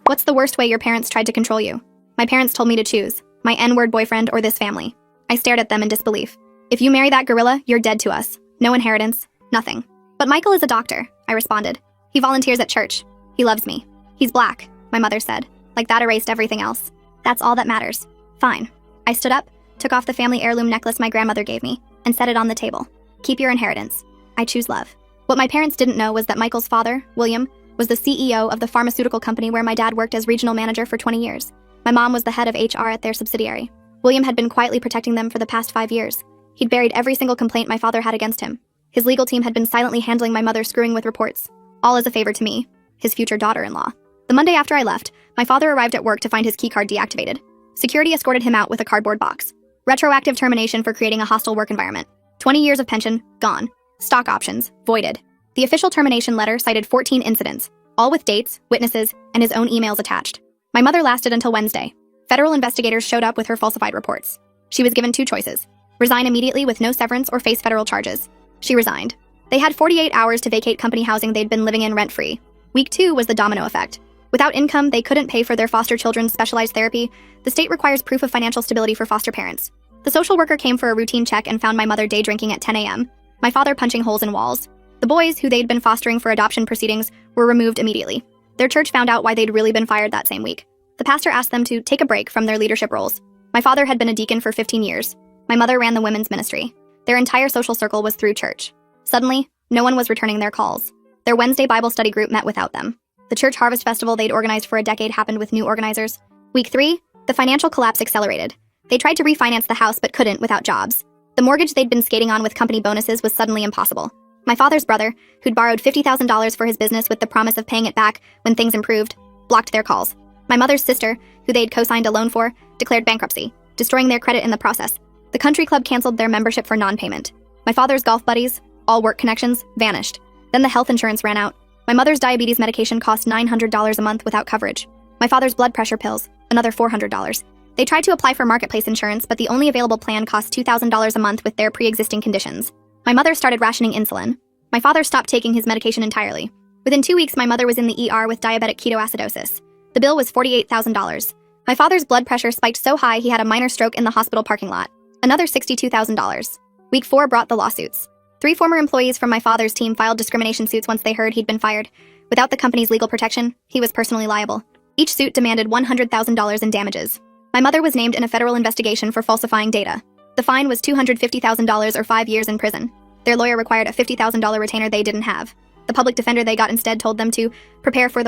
What's the worst way your parents tried to control you? My parents told me to choose my N-word boyfriend or this family. I stared at them in disbelief. If you marry that gorilla, you're dead to us. No inheritance, nothing. But Michael is a doctor, I responded. He volunteers at church. He loves me. He's black, my mother said. Like that erased everything else. That's all that matters. Fine. I stood up, took off the family heirloom necklace my grandmother gave me, and set it on the table. Keep your inheritance. I choose love. What my parents didn't know was that Michael's father, William, was the CEO of the pharmaceutical company where my dad worked as regional manager for 20 years. My mom was the head of HR at their subsidiary. William had been quietly protecting them for the past 5 years. He'd buried every single complaint my father had against him. His legal team had been silently handling my mother screwing with reports, all as a favor to me, his future daughter-in-law. The Monday after I left, my father arrived at work to find his keycard deactivated. Security escorted him out with a cardboard box. Retroactive termination for creating a hostile work environment. 20 years of pension, gone. Stock options, voided. The official termination letter cited 14 incidents, all with dates, witnesses, and his own emails attached. My mother lasted until Wednesday. Federal investigators showed up with her falsified reports. She was given 2 choices: resign immediately with no severance or face federal charges. She resigned. They had 48 hours to vacate company housing they'd been living in rent-free. Week 2 was the domino effect. Without income, they couldn't pay for their foster children's specialized therapy. The state requires proof of financial stability for foster parents. The social worker came for a routine check and found my mother day drinking at 10 a.m., my father punching holes in walls. The boys, who they'd been fostering for adoption proceedings, were removed immediately. Their church found out why they'd really been fired that same week. The pastor asked them to take a break from their leadership roles. My father had been a deacon for 15 years. My mother ran the women's ministry. Their entire social circle was through church. Suddenly, no one was returning their calls. Their Wednesday Bible study group met without them. The church harvest festival they'd organized for a decade happened with new organizers. Week 3, the financial collapse accelerated. They tried to refinance the house but couldn't without jobs. The mortgage they'd been skating on with company bonuses was suddenly impossible. My father's brother, who'd borrowed $50,000 for his business with the promise of paying it back when things improved, blocked their calls. My mother's sister, who they'd co-signed a loan for, declared bankruptcy, destroying their credit in the process. The country club canceled their membership for non-payment. My father's golf buddies, all work connections, vanished. Then the health insurance ran out. My mother's diabetes medication cost $900 a month without coverage. My father's blood pressure pills, another $400. They tried to apply for marketplace insurance, but the only available plan cost $2,000 a month with their pre-existing conditions. My mother started rationing insulin. My father stopped taking his medication entirely. Within 2 weeks, my mother was in the ER with diabetic ketoacidosis. The bill was $48,000. My father's blood pressure spiked so high he had a minor stroke in the hospital parking lot. Another $62,000. Week 4 brought the lawsuits. 3 former employees from my father's team filed discrimination suits once they heard he'd been fired. Without the company's legal protection, he was personally liable. Each suit demanded $100,000 in damages. My mother was named in a federal investigation for falsifying data. The fine was $250,000 or 5 years in prison. Their lawyer required a $50,000 retainer they didn't have. The public defender they got instead told them to prepare for the